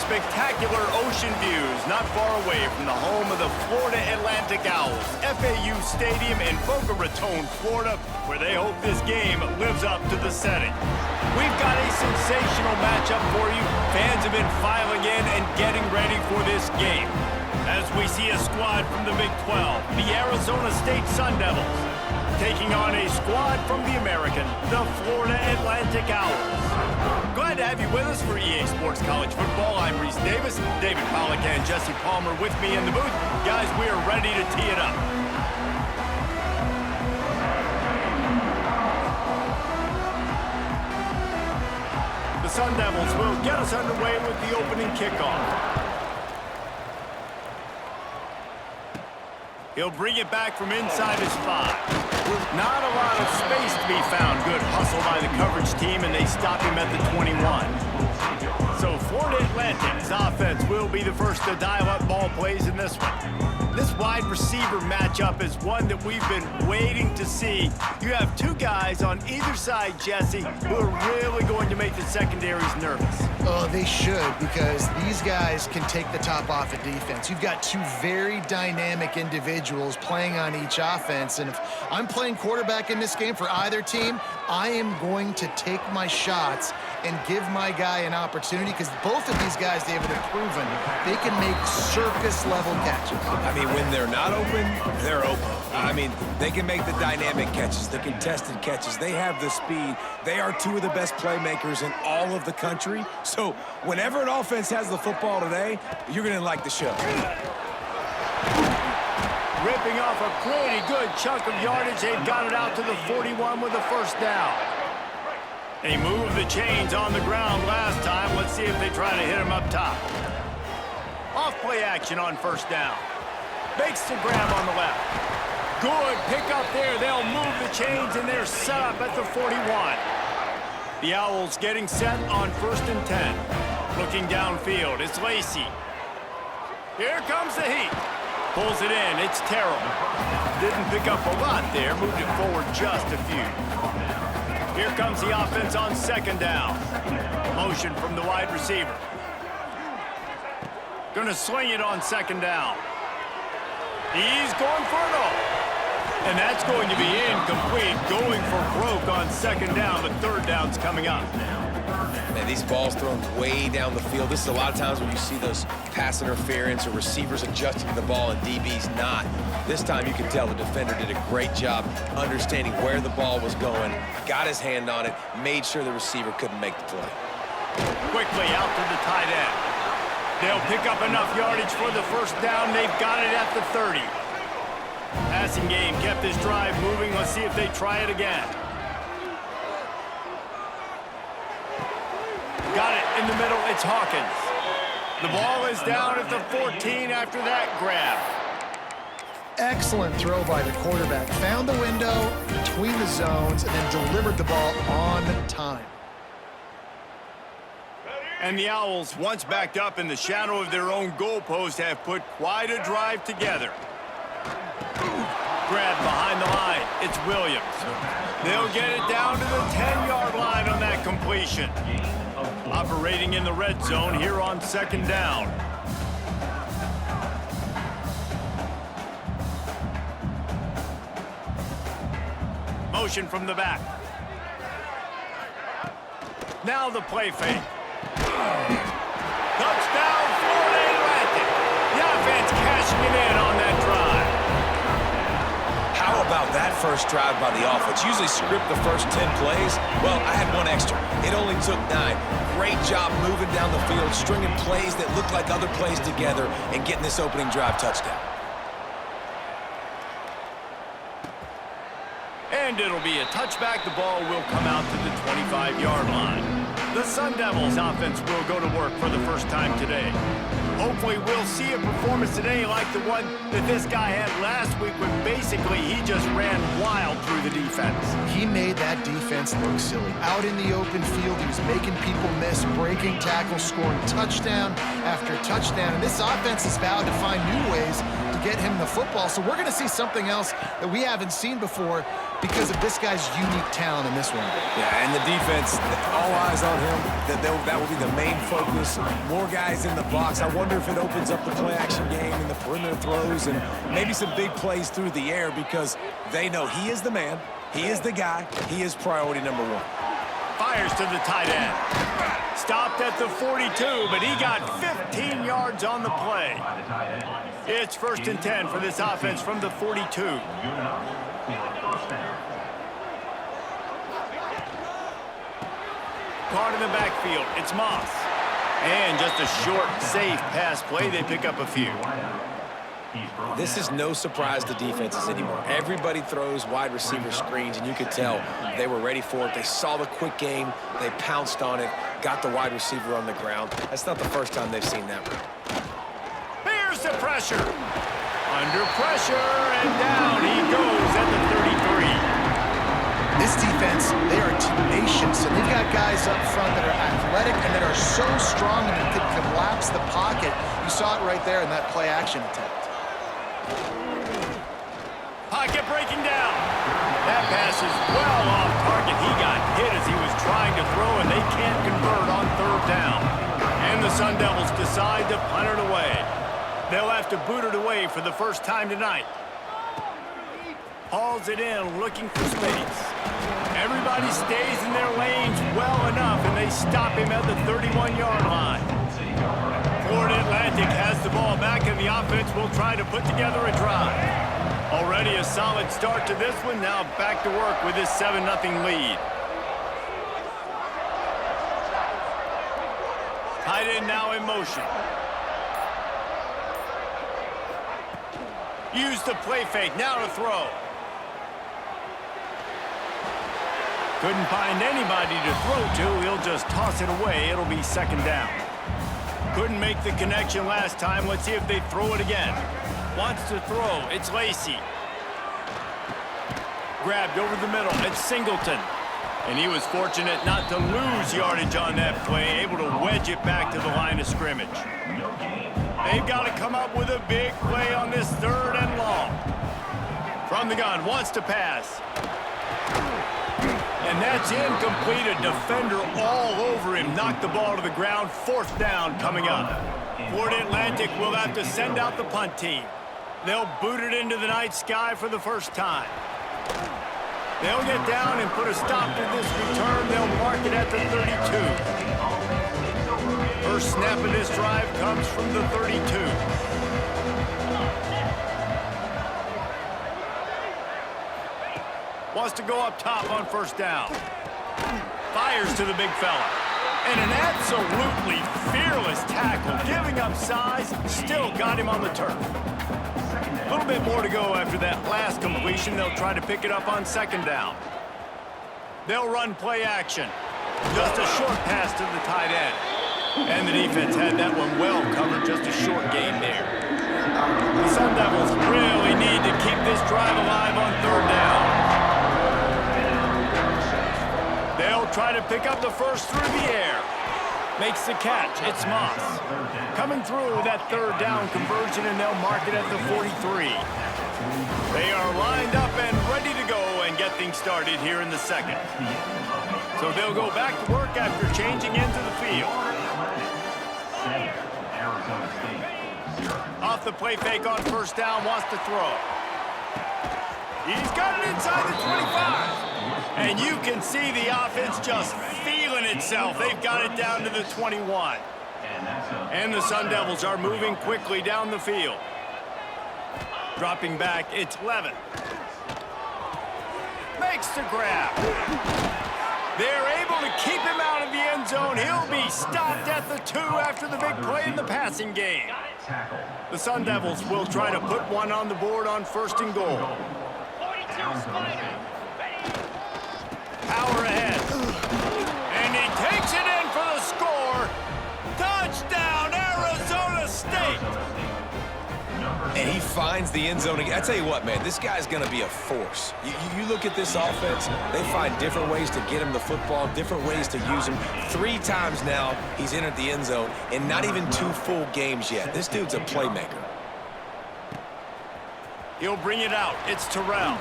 spectacular ocean views not far away from the home of the Florida Atlantic Owls, FAU Stadium in Boca Raton, Florida, where they hope this game lives up to the setting. We've got a sensational matchup for you. Fans have been filing in and getting ready for this game. As we see a squad from the Big 12, the Arizona State Sun Devils, taking on a squad from the American, the Florida Atlantic Owls. Glad to have you with us for EA Sports College Football. I'm Reese Davis, David Pollack and Jesse Palmer with me in the booth. Guys, we are ready to tee it up. The Sun Devils will get us underway with the opening kickoff. He'll bring it back from inside his 5. Not a lot of space to be found. Good hustle by the coverage team, and they stop him at the 21. So Florida Atlantic's offense will be the first to dial up ball plays in this one. This wide receiver matchup is one that we've been waiting to see. You have two guys on either side, Jesse, who are really going to make the secondaries nervous. Oh, they should, because these guys can take the top off of defense. You've got two very dynamic individuals playing on each offense, and if I'm playing quarterback in this game for either team, I am going to take my shots and give my guy an opportunity, because both of these guys, David, have proven they can make circus-level catches. I mean, when they're not open, they're open. I mean, they can make the dynamic catches, the contested catches. They have the speed. They are two of the best playmakers in all of the country. So whenever an offense has the football today, you're going to like the show. Ripping off a pretty good chunk of yardage. They've got it out to the 41 with a first down. They moved the chains on the ground last time. Let's see if they try to hit him up top. Off play action on first down. Makes the grab on the left. Good pick up there. They'll move the chains, and they're set up at the 41. The Owls getting set on 1st and 10. Looking downfield, it's Lacey. Here comes the heat. Pulls it in, it's Terrell. Didn't pick up a lot there, moved it forward just a few. Here comes the offense on 2nd down. Motion from the wide receiver. Gonna sling it on 2nd down. He's going for it all. And that's going to be incomplete. Going for broke on 2nd down, but 3rd down's coming up. Man, these balls thrown way down the field. This is a lot of times when you see those pass interference or receivers adjusting the ball and DBs not. This time you can tell the defender did a great job understanding where the ball was going, got his hand on it, made sure the receiver couldn't make the play. Quickly out to the tight end. They'll pick up enough yardage for the first down. They've got it at the 30. Passing game kept this drive moving. Let's see if they try it again. Got it in the middle. It's Hawkins. The ball is down at the 14 after that grab. Excellent throw by the quarterback. Found the window between the zones and then delivered the ball on time. And the Owls, once backed up in the shadow of their own goalpost, have put quite a drive together. Grab behind the line. It's Williams. They'll get it down to the 10-yard line on that completion. Operating in the red zone here on 2nd down. Motion from the back. Now the play fake. Touchdown, Florida Atlantic. The offense cashing it in on that drive. How about that first drive by the offense? Usually script the first 10 plays. Well, I had one extra. It only took 9. Great job moving down the field, stringing plays that look like other plays together, and getting this opening drive touchdown. And it'll be a touchback. The ball will come out to the 25-yard line. The Sun Devils offense will go to work for the first time today. Hopefully we'll see a performance today like the one that this guy had last week when basically he just ran wild through the defense. He made that defense look silly. Out in the open field, he was making people miss, breaking tackles, scoring touchdown after touchdown. And this offense has vowed to find new ways to get him the football. So we're going to see something else that we haven't seen before because of this guy's unique talent in this one. Yeah, and the defense, all eyes on him. That will be the main focus. More guys in the box. I wonder if it opens up the play-action game and the perimeter throws and maybe some big plays through the air because they know he is the man, he is the guy, he is priority number one. Fires to the tight end. Stopped at the 42, but he got 15 yards on the play. It's 1st and 10 for this offense from the 42. Caught in the backfield. It's Moss. And just a short, safe pass play. They pick up a few. This is no surprise to defenses anymore. Everybody throws wide receiver screens, and you could tell they were ready for it. They saw the quick game. They pounced on it, got the wide receiver on the ground. That's not the first time they've seen that route. Here's the pressure. Under pressure, and down he goes at the 33. This defense, they are tenacious, and they've got guys up front that are athletic and that are so strong and that can collapse the pocket. You saw it right there in that play-action attempt. Pocket breaking down. That pass is well off target. He got hit as he was trying to throw, and they can't convert on 3rd down. And the Sun Devils decide to punt it away. They'll have to boot it away for the first time tonight. Hauls it in, looking for space. Everybody stays in their lanes well enough, and they stop him at the 31-yard line. Florida Atlantic has the ball back, and the offense will try to put together a drive. Already a solid start to this one. Now back to work with this 7-0 lead. Tight end now in motion. Use the play fake. Now to throw. Couldn't find anybody to throw to. He'll just toss it away. It'll be 2nd down. Couldn't make the connection last time. Let's see if they throw it again. Wants to throw. It's Lacey. Grabbed over the middle. It's Singleton. And he was fortunate not to lose yardage on that play. Able to wedge it back to the line of scrimmage. They've got to come up with a big play on this 3rd and long. From the gun. Wants to pass. And that's incomplete. A defender all over him. Knocked the ball to the ground. 4th down coming up. Florida Atlantic will have to send out the punt team. They'll boot it into the night sky for the first time. They'll get down and put a stop to this return. They'll mark it at the 32. First snap of this drive comes from the 32. Wants to go up top on 1st down. Fires to the big fella. And an absolutely fearless tackle. Giving up size, still got him on the turf. A little bit more to go after that last completion. They'll try to pick it up on 2nd down. They'll run play action. Just a short pass to the tight end. And the defense had that one well covered. Just a short gain there. The Sun Devils really need to keep this drive alive on 3rd down. They'll try to pick up the first through the air. Makes the catch. It's Moss. Coming through that 3rd down conversion, and they'll mark it at the 43. They are lined up and ready to go and get things started here in the 2nd. So they'll go back to work after changing into the field. Off the play fake on 1st down, wants to throw. He's got it inside the 25. And you can see the offense just feeling itself. They've got it down to the 21. And the Sun Devils are moving quickly down the field. Dropping back, it's Levin. Makes the grab. They're able to keep him out of the end zone. He'll be stopped at the 2 after the big play in the passing game. The Sun Devils will try to put one on the board on 1st and goal. Power ahead. And he takes it in for the score. Touchdown, Arizona State. And he finds the end zone again. I tell you what, man, this guy's going to be a force. You look at this offense, they find different ways to get him the football, different ways to use him. 3 times now he's entered the end zone, and not even 2 full games yet. This dude's a playmaker. He'll bring it out. It's Terrell.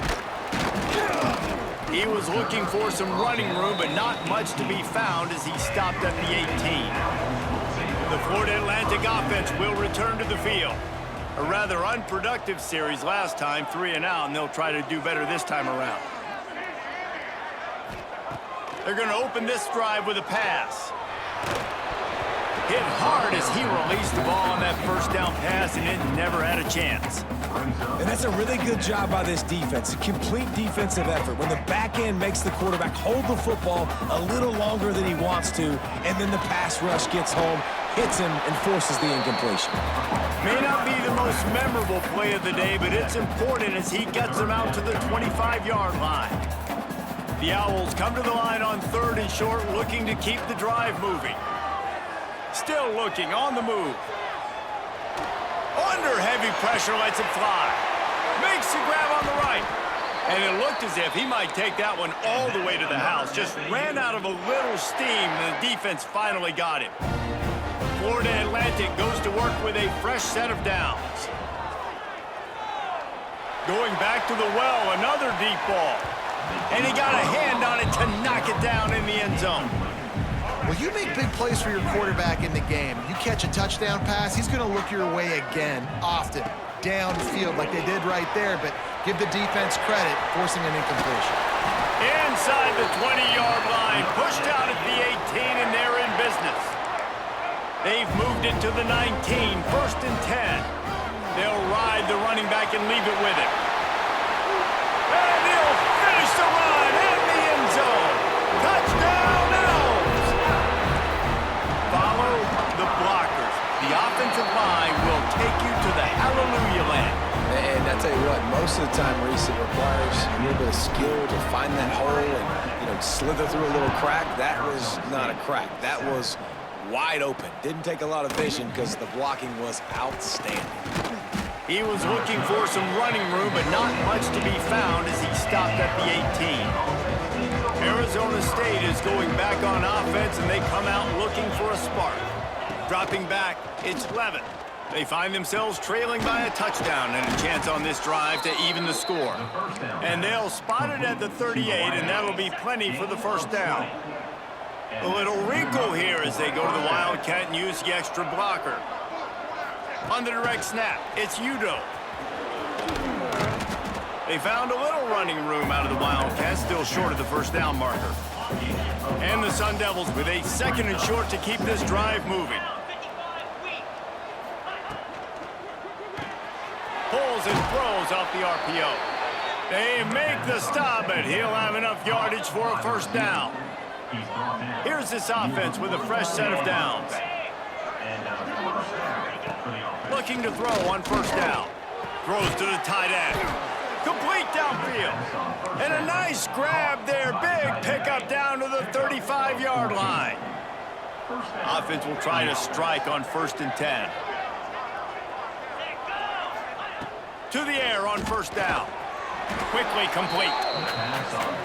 He was looking for some running room, but not much to be found as he stopped at the 18. The Florida Atlantic offense will return to the field. A rather unproductive series last time, 3 and out, and they'll try to do better this time around. They're going to open this drive with a pass. Hit hard as he released the ball on that first down pass, and it never had a chance. And that's a really good job by this defense, a complete defensive effort. When the back end makes the quarterback hold the football a little longer than he wants to, and then the pass rush gets home, hits him, and forces the incompletion. May not be the most memorable play of the day, but it's important as he gets them out to the 25-yard line. The Owls come to the line on 3rd and short, looking to keep the drive moving. Still looking, on the move. Under heavy pressure, lets it fly. Makes the grab on the right. And it looked as if he might take that one all the way to the house. Just ran out of a little steam, and the defense finally got him. Florida Atlantic goes to work with a fresh set of downs. Going back to the well, another deep ball. And he got a hand on it to knock it down in the end zone. Well, you make big plays for your quarterback in the game. You catch a touchdown pass, he's going to look your way again, often, downfield like they did right there, but give the defense credit, forcing an incompletion. Inside the 20-yard line, pushed out at the 18, and they're in business. They've moved it to the 19, 1st and 10. They'll ride the running back and leave it with him. And he'll finish the run in the end zone. Touchdown, Owls! Follow the blockers. The offensive line will take you to the hallelujah land. And I tell you what, most of the time, Reese, it requires a little bit of skill to find that hole and, slither through a little crack. That was not a crack. That was wide open. Didn't take a lot of vision because the blocking was outstanding. He was looking for some running room, but not much to be found as he stopped at the 18. Arizona State is going back on offense, and they come out looking for a spark. Dropping back, it's Levin. They find themselves trailing by a touchdown and a chance on this drive to even the score. And they'll spot it at the 38, and that'll be plenty for the first down. A little wrinkle here as they go to the Wildcat and use the extra blocker. On the direct snap, it's Udo. They found a little running room out of the Wildcats, still short of the first down marker. And the Sun Devils with a 2nd and short to keep this drive moving. Pulls and throws off the RPO. They make the stop, but he'll have enough yardage for a first down. Here's this offense with a fresh set of downs. Looking to throw on first down. Throws to the tight end. Complete downfield. And a nice grab there. Big pickup down to the 35-yard line. Offense will try to strike on 1st and 10. To the air on first down. Quickly complete.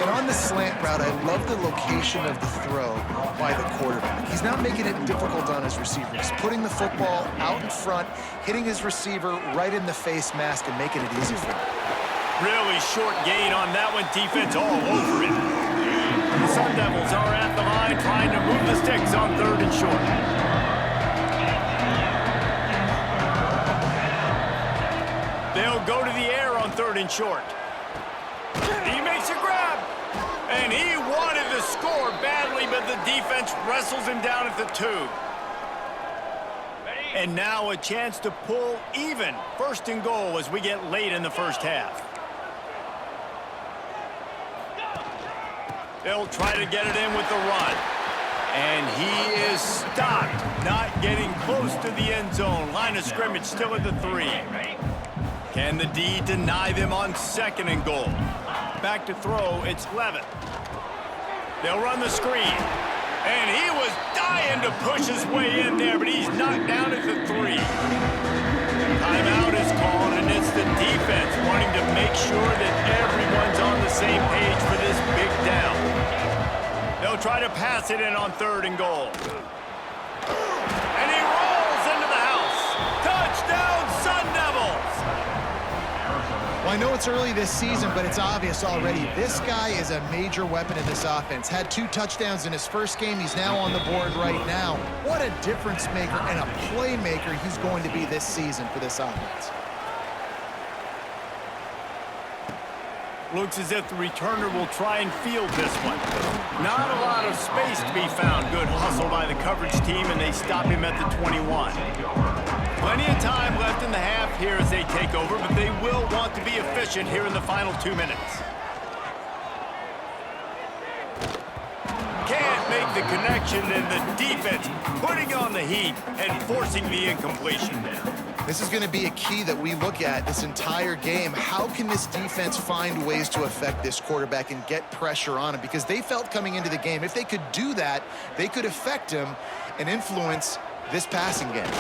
And on the slant route, I love the location of the throw by the quarterback. He's not making it difficult on his receiver. He's putting the football out in front, hitting his receiver right in the face mask and making it easy for him. Really short gain on that one. Defense all over it. The Sun Devils are at the line trying to move the sticks on 3rd and short. They'll go to the air on 3rd and short. He makes a grab. And he wanted to score badly, but the defense wrestles him down at the 2. And now a chance to pull even 1st and goal as we get late in the first half. They'll try to get it in with the run. And he is stopped, not getting close to the end zone. Line of scrimmage still at the 3. Can the D deny them on 2nd and goal? Back to throw, it's Levin. They'll run the screen. And he was dying to push his way in there, but he's knocked down at the 3. Timeout is called, and it's the defense wanting to make sure that everyone's on the same page for this big down. They'll try to pass it in on 3rd and goal. And he rolls into the house. Touchdown, Sun Devils! I know it's early this season, but it's obvious already. This guy is a major weapon in this offense. Had 2 touchdowns in his first game. He's now on the board right now. What a difference maker and a playmaker he's going to be this season for this offense. Looks as if the returner will try and field this one. Not a lot of space to be found. Good hustle by the coverage team, and they stop him at the 21. Plenty of time left in the half here as they take over, but they will want to be efficient here in the final 2 minutes. Can't make the connection, and the defense putting on the heat and forcing the incompletion. This is going to be a key that we look at this entire game. How can this defense find ways to affect this quarterback and get pressure on him? Because they felt coming into the game, if they could do that, they could affect him and influence this passing game.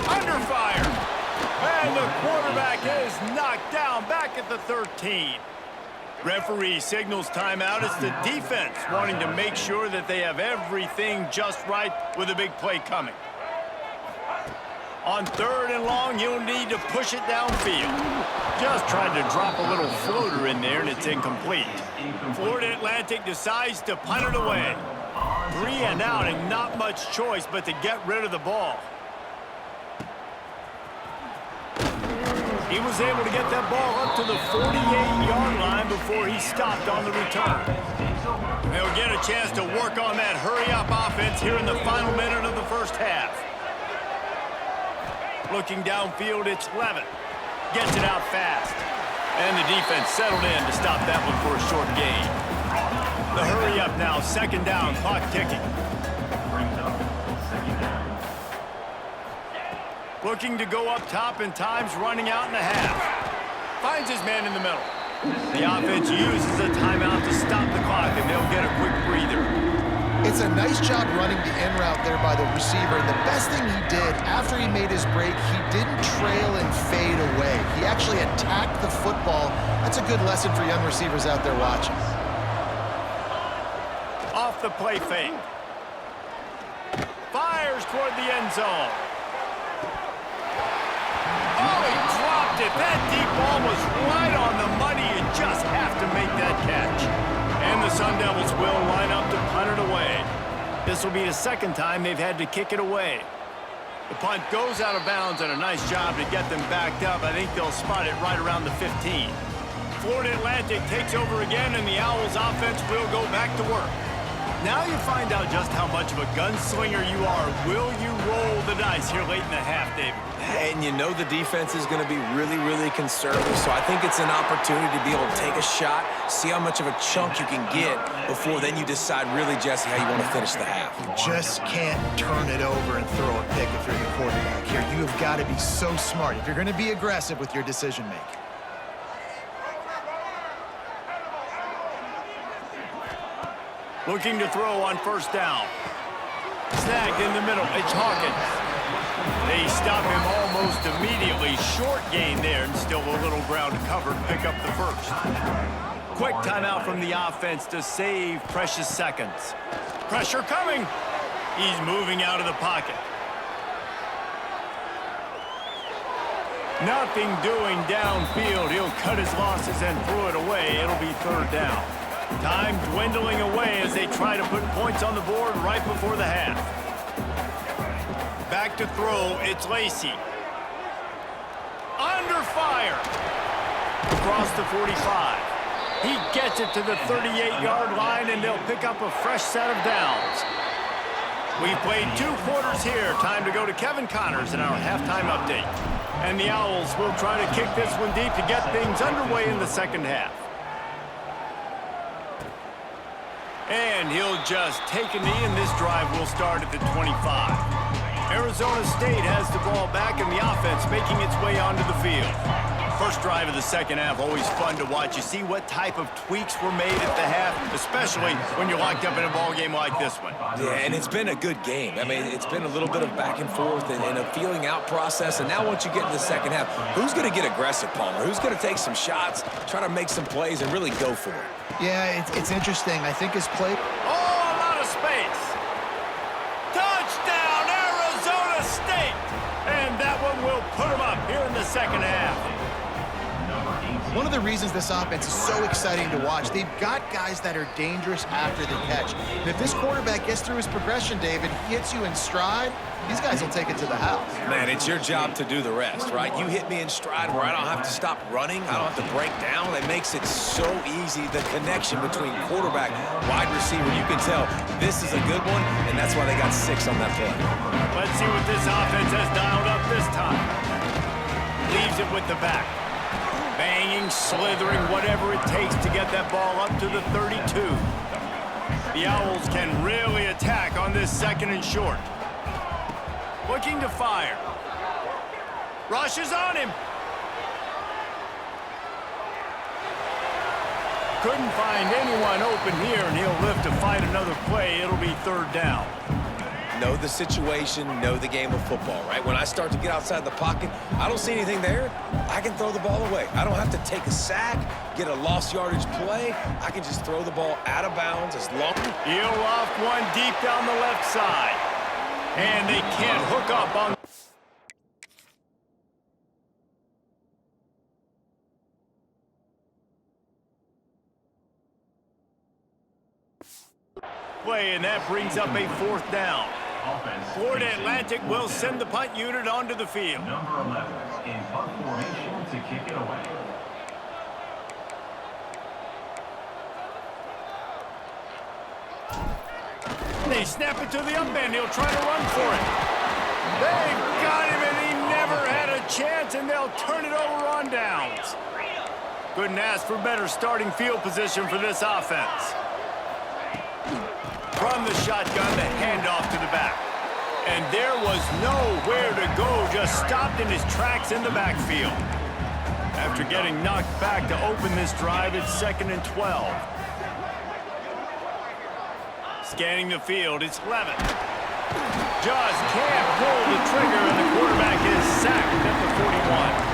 Under fire. And the quarterback is knocked down back at the 13. Referee signals timeout. It's the defense wanting to make sure that they have everything just right with a big play coming. On 3rd and long, you'll need to push it downfield. Just tried to drop a little floater in there, and it's incomplete. Florida Atlantic decides to punt it away. 3 and out, and not much choice but to get rid of the ball. He was able to get that ball up to the 48-yard line before he stopped on the return. They'll get a chance to work on that hurry-up offense here in the final minute of the first half. Looking downfield, it's Levitt. Gets it out fast. And the defense settled in to stop that one for a short gain. The hurry-up now, 2nd down, clock ticking. Looking to go up top, and time's running out in the half. Finds his man in the middle. The offense uses a timeout to stop the clock, and they'll get a quick breather. It's a nice job running the in route there by the receiver, and the best thing he did after he made his break, he didn't trail and fade away. He actually attacked the football. That's a good lesson for young receivers out there watching. Off the play fake. Fires toward the end zone. Oh, he dropped it. That deep ball was right on the money. You just have to make that catch. And the Sun Devils will line up to punt it away. This will be the 2nd time they've had to kick it away. The punt goes out of bounds, and a nice job to get them backed up. I think they'll spot it right around the 15. Florida Atlantic takes over again, and the Owls offense will go back to work. Now you find out just how much of a gunslinger you are. Will you roll the dice here late in the half, David? And you know the defense is going to be really, really conservative, so I think it's an opportunity to be able to take a shot, see how much of a chunk you can get before then you decide really, Jesse, how you want to finish the half. You just can't turn it over and throw a pick if you're the quarterback here. You have got to be so smart if you're going to be aggressive with your decision-making. Looking to throw on 1st down. Snagged in the middle. It's Hawkins. They stop him almost immediately. Short gain there, and still a little ground to cover to pick up the 1st. Quick timeout from the offense to save precious seconds. Pressure coming. He's moving out of the pocket. Nothing doing downfield. He'll cut his losses and throw it away. It'll be 3rd down. Time dwindling away as they try to put points on the board right before the half. Back to throw, it's Lacey. Under fire. Across the 45. He gets it to the 38-yard line, and they'll pick up a fresh set of downs. We've played 2 quarters here. Time to go to Kevin Connors in our halftime update. And the Owls will try to kick this one deep to get things underway in the 2nd half. And he'll just take a knee, and this drive will start at the 25. Arizona State has the ball back, and the offense making its way onto the field. First drive of the 2nd half, always fun to watch. You see what type of tweaks were made at the half, especially when you're locked up in a ball game like this one. Yeah, and it's been a good game. I mean, it's been a little bit of back and forth and a feeling out process. And now once you get in the 2nd half, who's going to get aggressive, Palmer? Who's going to take some shots, try to make some plays, and really go for it? Yeah, it's interesting. I think his play... Oh, a lot of space. Touchdown, Arizona State. And that one will put them up here in the 2nd half. One of the reasons this offense is so exciting to watch, they've got guys that are dangerous after the catch. And if this quarterback gets through his progression, David, he hits you in stride, these guys will take it to the house. Man, it's your job to do the rest, right? You hit me in stride where I don't have to stop running. I don't have to break down. It makes it so easy. The connection between quarterback, wide receiver, you can tell this is a good one, and that's why they got 6 on that play. Let's see what this offense has dialed up this time. Leaves it with the back. Banging, slithering, whatever it takes to get that ball up to the 32. The Owls can really attack on this 2nd and short. Looking to fire. Rushes on him. Couldn't find anyone open here, and he'll live to fight another play. It'll be 3rd down. Know the situation, know the game of football, right? When I start to get outside the pocket, I don't see anything there, I can throw the ball away. I don't have to take a sack, get a lost yardage play. I can just throw the ball out of bounds as long. He'll loft one deep down the left side. And they can't hook up on... play, and that brings up a 4th down. Florida Atlantic will send the punt unit onto the field. Number 11 in punt formation to kick it away. They snap it to the up end. He'll try to run for it. They've got him, and he never had a chance, and they'll turn it over on downs. Couldn't ask for better starting field position for this offense. From the shotgun, the handoff to the back. And there was nowhere to go, just stopped in his tracks in the backfield. After getting knocked back to open this drive, it's 2nd and 12. Scanning the field, it's Levitt. Just can't pull the trigger, and the quarterback is sacked at the 41.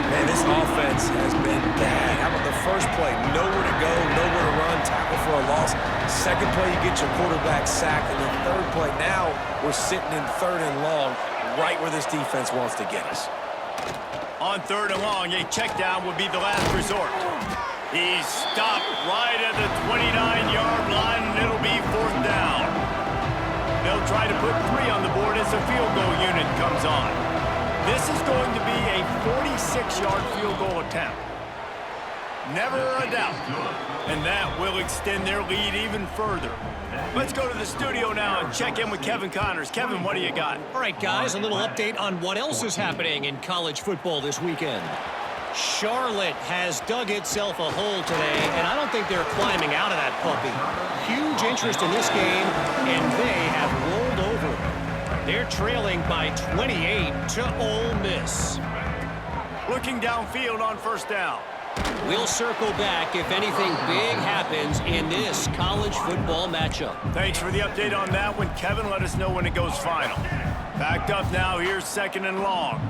Man, this offense has been bad. How about the first play? Nowhere to go, nowhere to run, tackle for a loss. 2nd play, you get your quarterback sacked. And the 3rd play, now we're sitting in 3rd and long, right where this defense wants to get us. On 3rd and long, a check down would be the last resort. He's stopped right at the 29-yard line, and it'll be 4th down. They'll try to put 3 on the board as the field goal unit comes on. This is going to be a 46-yard field goal attempt. Never a doubt. And that will extend their lead even further. Let's go to the studio now and check in with Kevin Connors. Kevin, what do you got? All right, guys, a little update on what else is happening in college football this weekend. Charlotte has dug itself a hole today, and I don't think they're climbing out of that puppy. Huge interest in this game, and they have rolled over. They're trailing by 28 to Ole Miss. Looking downfield on 1st down. We'll circle back if anything big happens in this college football matchup. Thanks for the update on that one, Kevin. Let us know when it goes final. Backed up now. Here's 2nd and long.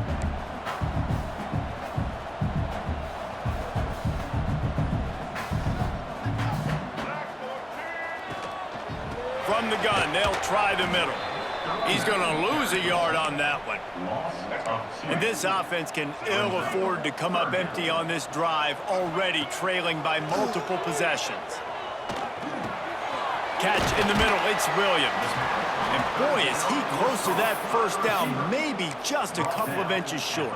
From the gun, they'll try the middle. He's going to lose a yard on that one. And this offense can ill afford to come up empty on this drive, already trailing by multiple possessions. Catch in the middle, it's Williams. And boy, is he close to that 1st down, maybe just a couple of inches short.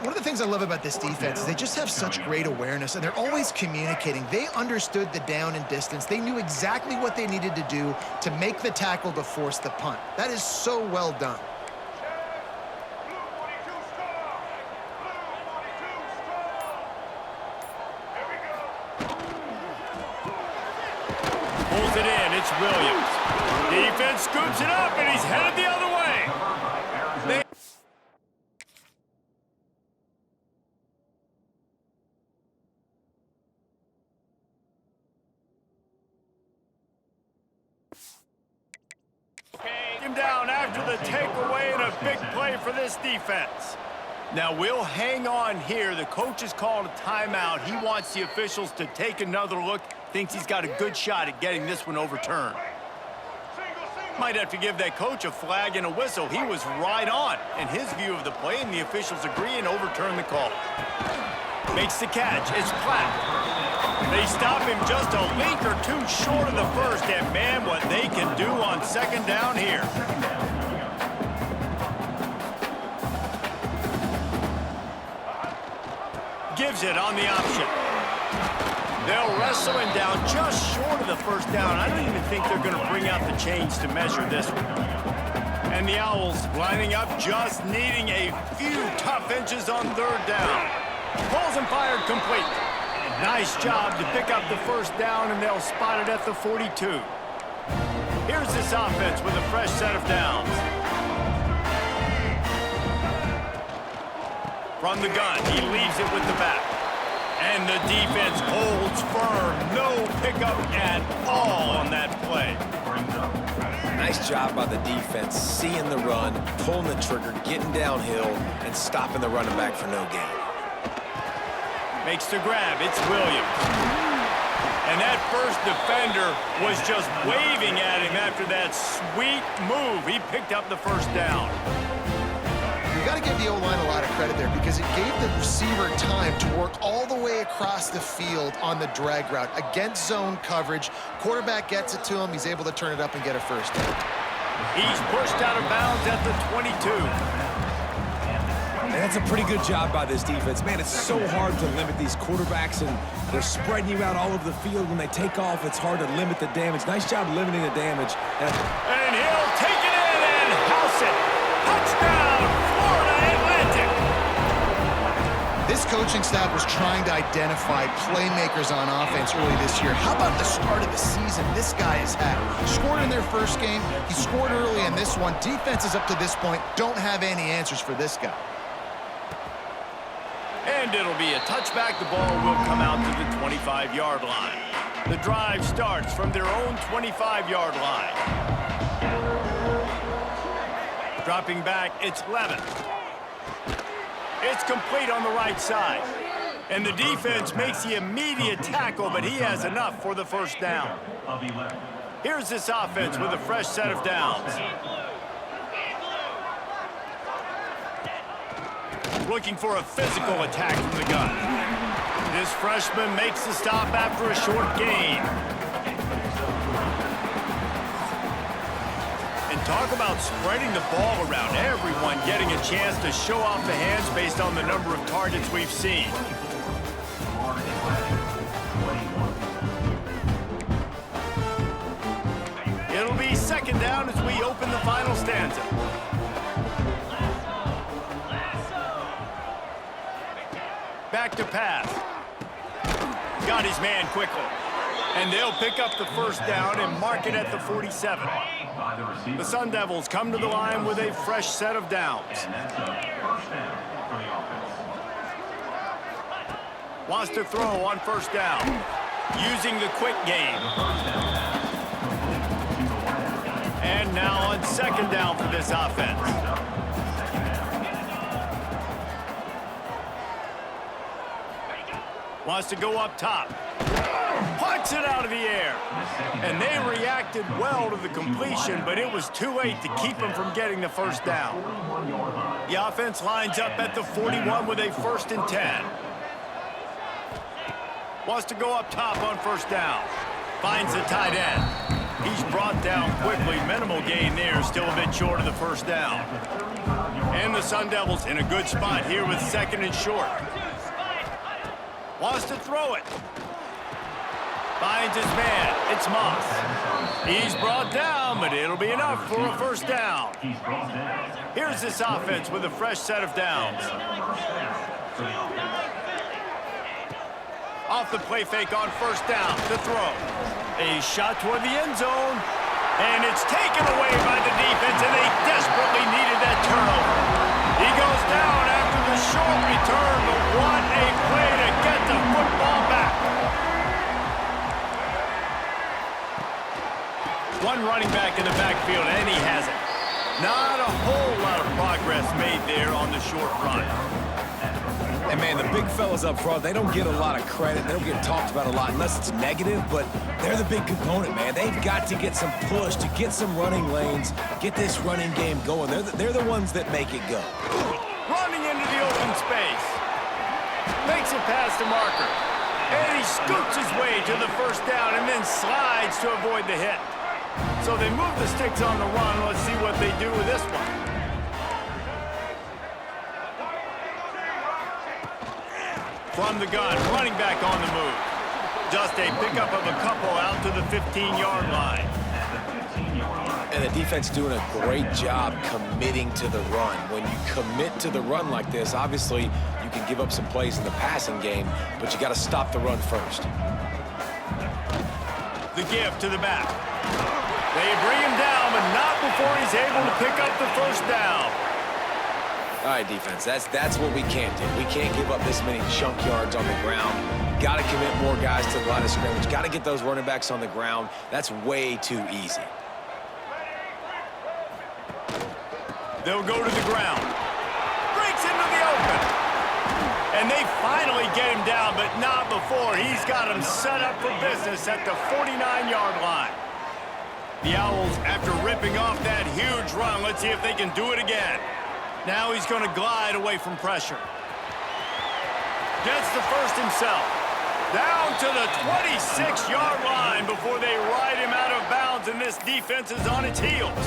One of the things I love about this defense is they just have such great awareness, and they're always communicating. They understood the down and distance. They knew exactly what they needed to do to make the tackle to force the punt. That is so well done. Pulls it in, it's Williams. Defense scoops it up, and he's headed the other way. Him down after the takeaway, and a big play for this defense. Now we'll hang on here. The coach has called a timeout. He wants the officials to take another look. Thinks he's got a good shot at getting this one overturned. Might have to give that coach a flag and a whistle. He was right on in his view of the play, and the officials agree and overturn the call. Makes the catch. It's Platt. They stop him just a link or two short of the first, and man, what they can do on second down here. Gives it on the option. They'll wrestle him down just short of the first down. I don't even think they're going to bring out the chains to measure this one. And the Owls lining up, just needing a few tough inches on third down. Pulls and fired complete. Nice job to pick up the first down, and they'll spot it at the 42. Here's this offense with a fresh set of downs. From the gun, he leaves it with the back. And the defense holds firm. No pickup at all on that play. Nice job by the defense, seeing the run, pulling the trigger, getting downhill, and stopping the running back for no gain. Makes the grab. It's Williams. And that first defender was just waving at him after that sweet move. He picked up the first down. You got to give the O-line a lot of credit there because it gave the receiver time to work all the way across the field on the drag route against zone coverage. Quarterback gets it to him. He's able to turn it up and get a first down. He's pushed out of bounds at the 22. And that's a pretty good job by this defense. Man, it's so hard to limit these quarterbacks, and they're spreading you out all over the field. When they take off, it's hard to limit the damage. Nice job limiting the damage. And he'll take it in and house it. Touchdown, Florida Atlantic. This coaching staff was trying to identify playmakers on offense early this year. How about the start of the season this guy has had? Scored in their first game. He scored early in this one. Defenses up to this point don't have any answers for this guy. And it'll be a touchback. The ball will come out to the 25-yard line. The drive starts from their own 25-yard line. Dropping back, it's Levin. It's complete on the right side. And the defense makes the immediate tackle, but he has enough for the first down. Here's this offense with a fresh set of downs. Looking for a physical attack from the gun. This freshman makes the stop after a short gain. And talk about spreading the ball around. Everyone getting a chance to show off the hands based on the number of targets we've seen. It'll be second down as we open the final stanza. Back to pass. Got his man quickly. And they'll pick up the first down and mark it at the 47. The Sun Devils come to the line with a fresh set of downs. Wants to throw on first down. Using the quick game. And now on second down for this offense. Wants to go up top. Punts it out of the air. And they reacted well to the completion, but it was too late to keep them from getting the first down. The offense lines up at the 41 with a 1st and 10. Wants to go up top on first down. Finds the tight end. He's brought down quickly. Minimal gain there, still a bit short of the first down. And the Sun Devils in a good spot here with 2nd and short. Wants to throw it. Finds his man. It's Moss. He's brought down, but it'll be enough for a first down. Here's this offense with a fresh set of downs. Off the play fake on first down to throw. A shot toward the end zone. And it's taken away by the defense, and they desperately needed that turnover. He goes down after the short return, but what a play to get the football back. One running back in the backfield, and he has it. Not a whole lot of progress made there on the short run. And, man, the big fellas up front, they don't get a lot of credit. They don't get talked about a lot unless it's negative, but they're the big component, man. They've got to get some push, to get some running lanes, get this running game going. They're the ones that make it go. Running into the open space. Fakes it past the marker. And he scoots his way to the first down and then slides to avoid the hit. So they move the sticks on the run. Let's see what they do with this one. From the gun, running back on the move. Just a pickup of a couple out to the 15-yard line. And the defense doing a great job committing to the run. When you commit to the run like this, obviously you can give up some plays in the passing game, but you got to stop the run first. The give to the back. They bring him down, but not before he's able to pick up the first down. All right, defense, that's what we can't do. We can't give up this many chunk yards on the ground. Got to commit more guys to the line of scrimmage. Got to get those running backs on the ground. That's way too easy. They'll go to the ground. Breaks into the open. And they finally get him down, but not before. He's got him set up for business at the 49-yard line. The Owls, after ripping off that huge run, let's see if they can do it again. Now he's going to glide away from pressure. Gets the first himself. Down to the 26-yard line before they ride him out of bounds, and this defense is on its heels.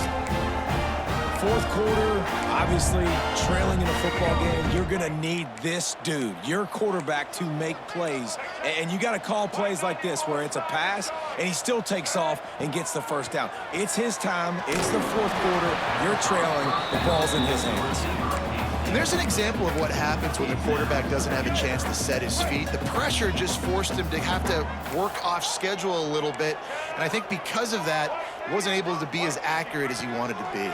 Fourth quarter, obviously trailing in a football game, you're going to need this dude, your quarterback, to make plays. And you got to call plays like this where it's a pass and he still takes off and gets the first down. It's his time. It's the fourth quarter. You're trailing. The ball's in his hands. And there's an example of what happens when the quarterback doesn't have a chance to set his feet. The pressure just forced him to have to work off schedule a little bit. And I think because of that, he wasn't able to be as accurate as he wanted to be.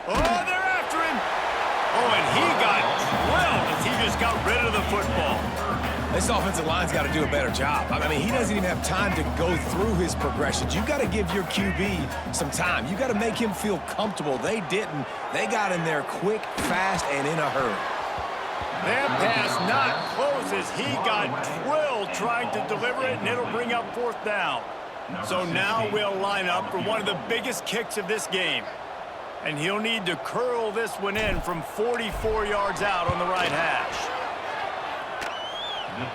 Oh, they're after him. Oh, and he got drilled as he just got rid of the football. This offensive line's got to do a better job. I mean, he doesn't even have time to go through his progressions. You got to give your QB some time. You got to make him feel comfortable. They didn't. They got in there quick, fast, and in a hurry. That pass not close as he got drilled trying to deliver it, and it'll bring up fourth down. So now we'll line up for one of the biggest kicks of this game. And he'll need to curl this one in from 44 yards out on the right hash.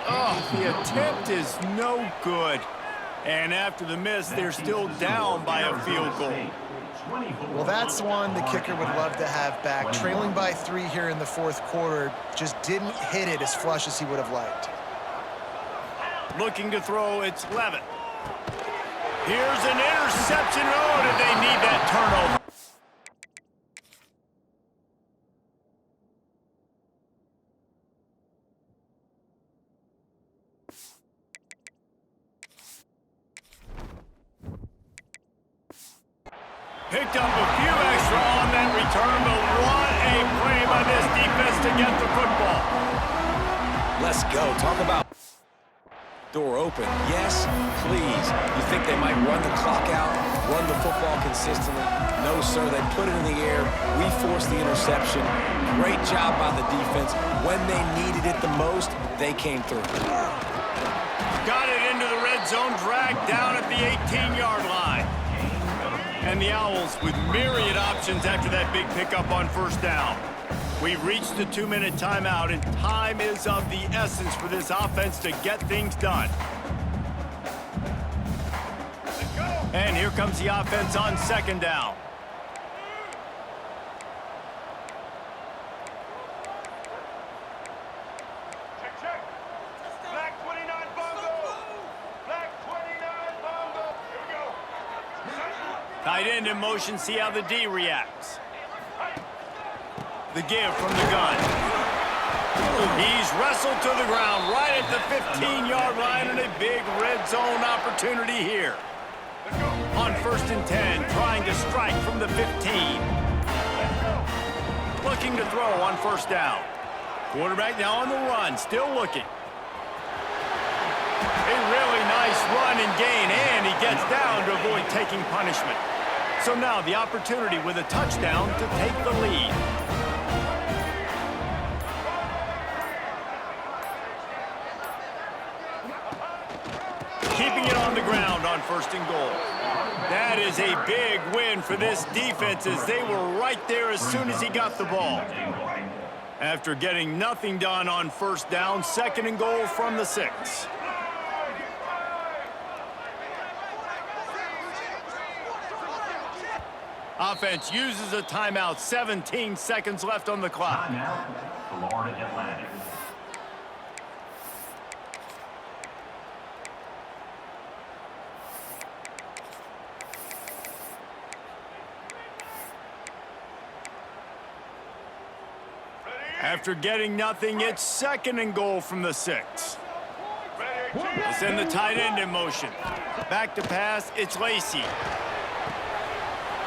Oh, the attempt is no good. And after the miss, they're still down by a field goal. Well, that's one the kicker would love to have back. Trailing by 3 here in the fourth quarter, just didn't hit it as flush as he would have liked. Looking to throw, it's Levitt. Here's an interception. Oh, did they need that turnover? Picked up a few extra on that return, but what a play by this defense to get the football. Let's go. Talk about door open. Yes, please. You think they might run the clock out, run the football consistently? No, sir. They put it in the air. We forced the interception. Great job by the defense. When they needed it the most, they came through. Got it into the red zone, dragged down at the 18-yard line. And the Owls with myriad options after that big pickup on first down. We've reached the 2-minute timeout, and time is of the essence for this offense to get things done. And here comes the offense on second down. Tight end in motion, see how the D reacts. The give from the gun. He's wrestled to the ground right at the 15-yard line, and a big red zone opportunity here. On 1st and 10, trying to strike from the 15. Looking to throw on first down. Quarterback now on the run, still looking. A really nice run and gain, and he gets down to avoid taking punishment. So now the opportunity with a touchdown to take the lead. Keeping it on the ground on 1st and goal. That is a big win for this defense as they were right there as soon as he got the ball. After getting nothing done on first down, 2nd and goal from the 6. Offense uses a timeout. 17 seconds left on the clock. Timeout, Florida Atlantic. After getting nothing, it's 2nd and goal from the 6. They send the tight end in motion. Back to pass, it's Lacey.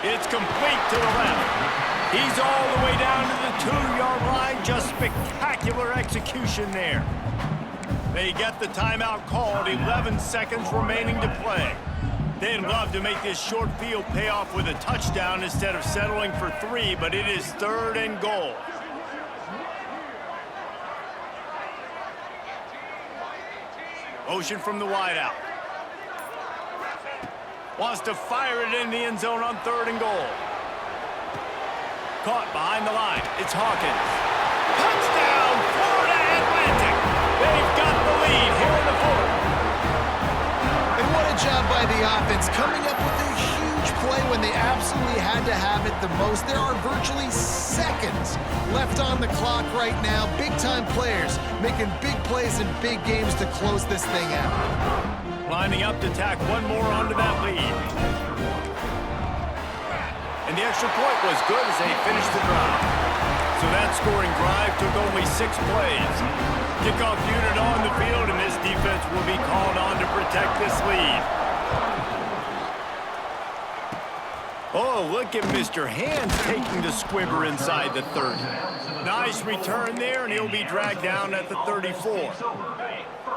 It's complete to the left. He's all the way down to the 2-yard line. Just spectacular execution there. They get the timeout called. 11 seconds remaining to play. They'd love to make this short field pay off with a touchdown instead of settling for 3, but it is 3rd and goal. Motion from the wideout. Wants to fire it in the end zone on 3rd and goal. Caught behind the line. It's Hawkins. Touchdown, Florida Atlantic. They've got the lead here in the 4th. And what a job by the offense, coming up with a huge play when they absolutely had to have it the most. There are virtually seconds left on the clock right now. Big-time players making big plays in big games to close this thing out. Lining up to tack one more onto that lead. And the extra point was good as they finished the drive. So that scoring drive took only 6 plays. Kickoff unit on the field, and this defense will be called on to protect this lead. Oh, look at Mr. Hands taking the squibber inside the 30. Nice return there, and he'll be dragged down at the 34.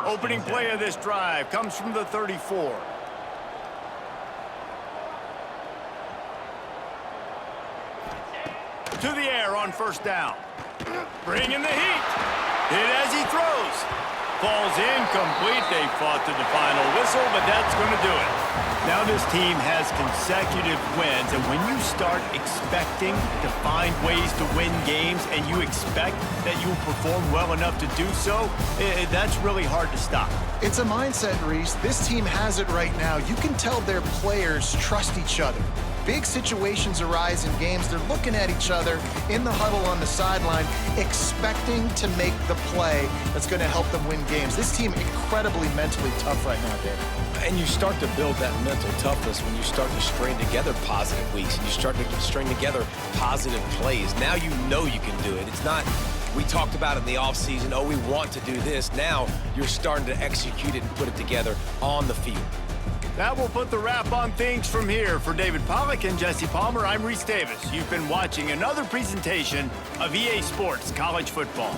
Opening play of this drive comes from the 34. To the air on first down. Bringing the heat. Hit as he throws. Falls incomplete. They fought to the final whistle, but that's going to do it. Now this team has consecutive wins, and when you start expecting to find ways to win games and you expect that you'll perform well enough to do so, that's really hard to stop. It's a mindset, Reese. This team has it right now. You can tell their players trust each other. Big situations arise in games. They're looking at each other in the huddle on the sideline, expecting to make the play that's going to help them win games. This team incredibly mentally tough right now, David. And you start to build that mental toughness when you start to string together positive weeks and you start to string together positive plays. Now you know you can do it. It's not, we talked about it in the offseason, oh, we want to do this. Now you're starting to execute it and put it together on the field. That will put the wrap on things from here. For David Pollack and Jesse Palmer, I'm Reese Davis. You've been watching another presentation of EA Sports College Football.